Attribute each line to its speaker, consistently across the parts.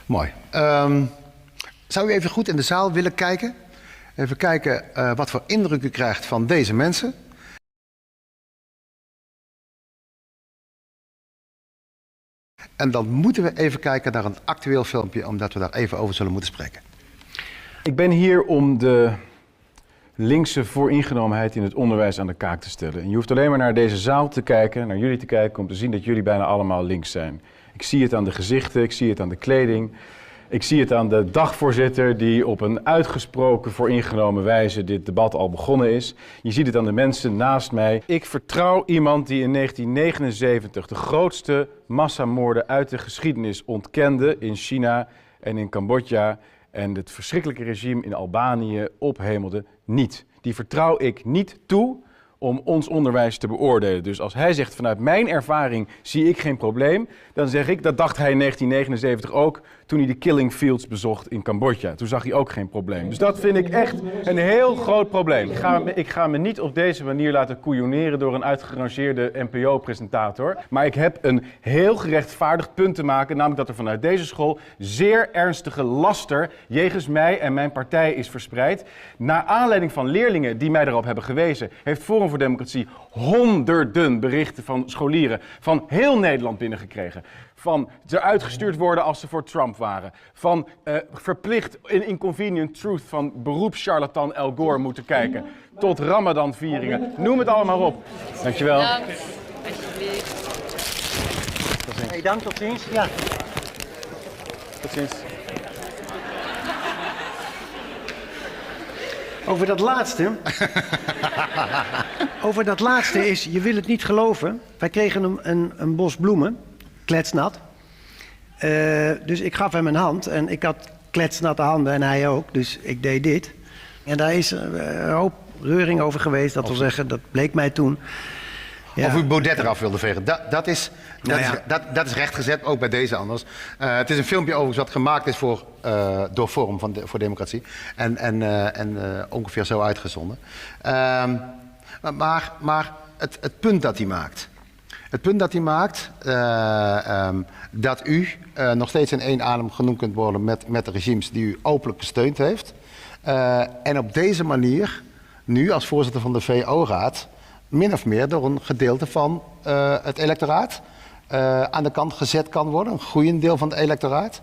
Speaker 1: Mooi. Zou u even goed in de zaal willen kijken? Even kijken wat voor indruk u krijgt van deze mensen. En dan moeten we even kijken naar een actueel filmpje, omdat we daar even over zullen moeten spreken.
Speaker 2: Ik ben hier om de linkse vooringenomenheid in het onderwijs aan de kaak te stellen. En je hoeft alleen maar naar deze zaal te kijken, naar jullie te kijken, om te zien dat jullie bijna allemaal links zijn. Ik zie het aan de gezichten, ik zie het aan de kleding. Ik zie het aan de dagvoorzitter die op een uitgesproken vooringenomen wijze dit debat al begonnen is. Je ziet het aan de mensen naast mij. Ik vertrouw iemand die in 1979 de grootste massamoorden uit de geschiedenis ontkende in China en in Cambodja en het verschrikkelijke regime in Albanië ophemelde niet. Die vertrouw ik niet toe om ons onderwijs te beoordelen. Dus als hij zegt vanuit mijn ervaring zie ik geen probleem, dan zeg ik dat dacht hij in 1979 ook toen hij de killing fields bezocht in Cambodja. Toen zag hij ook geen probleem. Dus dat vind ik echt een heel groot probleem. Ik ga me niet op deze manier laten koeioneren door een uitgerangeerde NPO-presentator. Maar ik heb een heel gerechtvaardigd punt te maken, namelijk dat er vanuit deze school zeer ernstige laster jegens mij en mijn partij is verspreid. Naar aanleiding van leerlingen die mij daarop hebben gewezen, heeft Forum voor Democratie honderden berichten van scholieren van heel Nederland binnengekregen. Van eruit gestuurd worden als ze voor Trump waren. Van verplicht in Inconvenient Truth van beroepscharlatan Al Gore moeten kijken. Tot Ramadan-vieringen. Noem het allemaal op. Dankjewel.
Speaker 3: Dank. Alsjeblieft.
Speaker 4: Hey, dank, tot ziens. Ja.
Speaker 2: Tot ziens.
Speaker 4: Over dat laatste is, je wil het niet geloven. Wij kregen een bos bloemen, kletsnat. Dus ik gaf hem een hand en ik had kletsnatte handen en hij ook. Dus ik deed dit. En daar is een hoop reuring over geweest. Dat wil zeggen, dat bleek mij toen. Ja.
Speaker 1: Of u Baudet eraf wilde vegen. Dat is rechtgezet, ook bij deze anders. Het is een filmpje overigens wat gemaakt is door Forum voor Democratie. En ongeveer zo uitgezonden. Maar het punt dat hij maakt. Het punt dat hij maakt, dat u nog steeds in één adem genoemd kunt worden met de regimes die u openlijk gesteund heeft. En op deze manier, nu als voorzitter van de VO-raad, min of meer door een gedeelte van het electoraat aan de kant gezet kan worden. Een groeiend deel van het electoraat.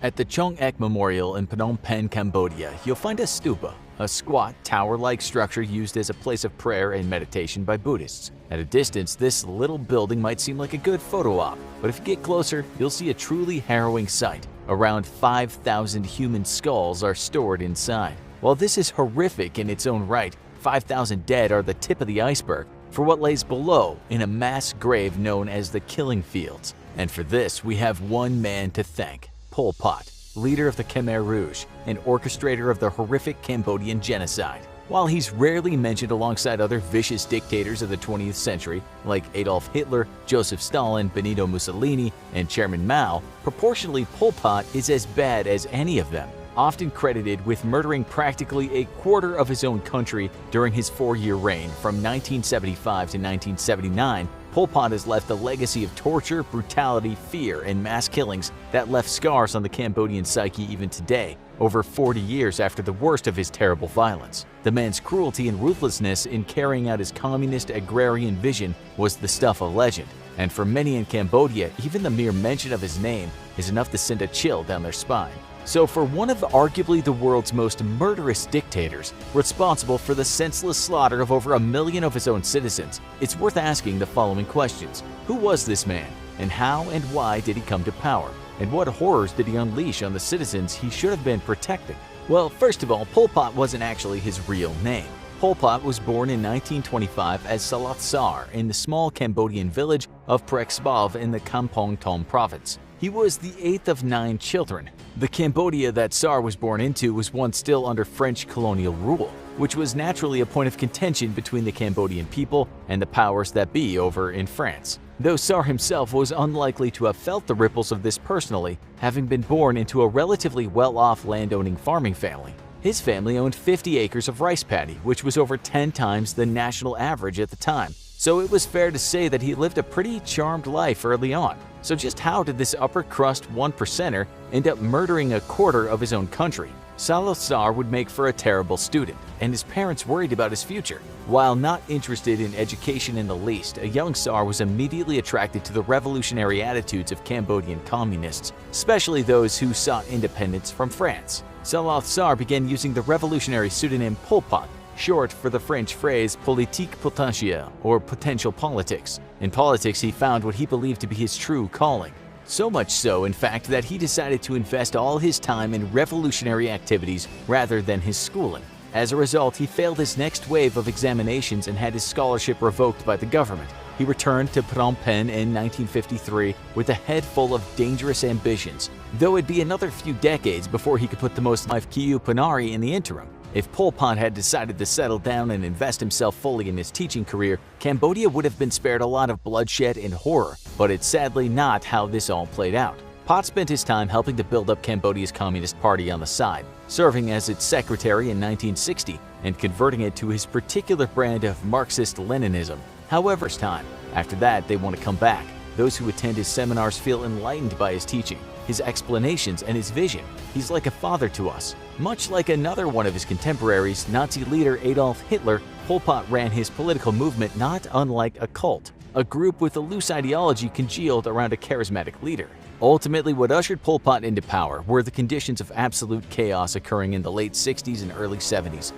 Speaker 5: At the Chong Ek Memorial in Phnom Penh, Cambodia, you'll find a stupa, a squat, tower-like structure used as a place of prayer and meditation by Buddhists. At a distance, this little building might seem like a good photo op, but if you get closer, you'll see a truly harrowing sight. Around 5,000 human skulls are stored inside. While this is horrific in its own right, 5,000 dead are the tip of the iceberg for what lays below in a mass grave known as the Killing Fields. And for this, we have one man to thank. Pol Pot, leader of the Khmer Rouge and orchestrator of the horrific Cambodian genocide. While he's rarely mentioned alongside other vicious dictators of the 20th century like Adolf Hitler, Joseph Stalin, Benito Mussolini, and Chairman Mao, proportionally Pol Pot is as bad as any of them. Often credited with murdering practically a quarter of his own country during his 4-year reign from 1975 to 1979, Pol Pot has left a legacy of torture, brutality, fear, and mass killings that left scars on the Cambodian psyche even today, over 40 years after the worst of his terrible violence. The man's cruelty and ruthlessness in carrying out his communist agrarian vision was the stuff of legend, and for many in Cambodia, even the mere mention of his name is enough to send a chill down their spine. So for one of arguably the world's most murderous dictators, responsible for the senseless slaughter of over 1 million of his own citizens, it's worth asking the following questions. Who was this man? And how and why did he come to power? And what horrors did he unleash on the citizens he should have been protecting? Well, first of all, Pol Pot wasn't actually his real name. Pol Pot was born in 1925 as Salat Sar in the small Cambodian village of Prexbov in the Kampong Tom province. He was the 8th of 9 children. The Cambodia that Sar was born into was once still under French colonial rule, which was naturally a point of contention between the Cambodian people and the powers that be over in France. Though Sar himself was unlikely to have felt the ripples of this personally, having been born into a relatively well-off landowning farming family. His family owned 50 acres of rice paddy, which was over 10 times the national average at the time. so it was fair to say that he lived a pretty charmed life early on. So just how did this upper crust 1%er end up murdering a quarter of his own country? Salazar would make for a terrible student, and his parents worried about his future. While not interested in education in the least, a young Tsar was immediately attracted to the revolutionary attitudes of Cambodian communists, especially those who sought independence from France. Salazar began using the revolutionary pseudonym Pol Pot, short for the French phrase politique potentielle, or potential politics. In politics, he found what he believed to be his true calling. So much so, in fact, that he decided to invest all his time in revolutionary activities rather than his schooling. As a result, he failed his next wave of examinations and had his scholarship revoked by the government. He returned to Phnom Penh in 1953 with a head full of dangerous ambitions, though it'd be another few decades before he could put the most life Kiu Panari in the interim. If Pol Pot had decided to settle down and invest himself fully in his teaching career, Cambodia would have been spared a lot of bloodshed and horror, but it's sadly not how this all played out. Pot spent his time helping to build up Cambodia's Communist Party on the side, serving as its secretary in 1960 and converting it to his particular brand of Marxist-Leninism. However, it's time. After that, they want to come back. Those who attend his seminars feel enlightened by his teaching, his explanations, and his vision. He's like a father to us. Much like another one of his contemporaries, Nazi leader Adolf Hitler, Pol Pot ran his political movement not unlike a cult, a group with a loose ideology congealed around a charismatic leader. Ultimately, what ushered Pol Pot into power were the conditions of absolute chaos occurring in the late 60s and early 70s.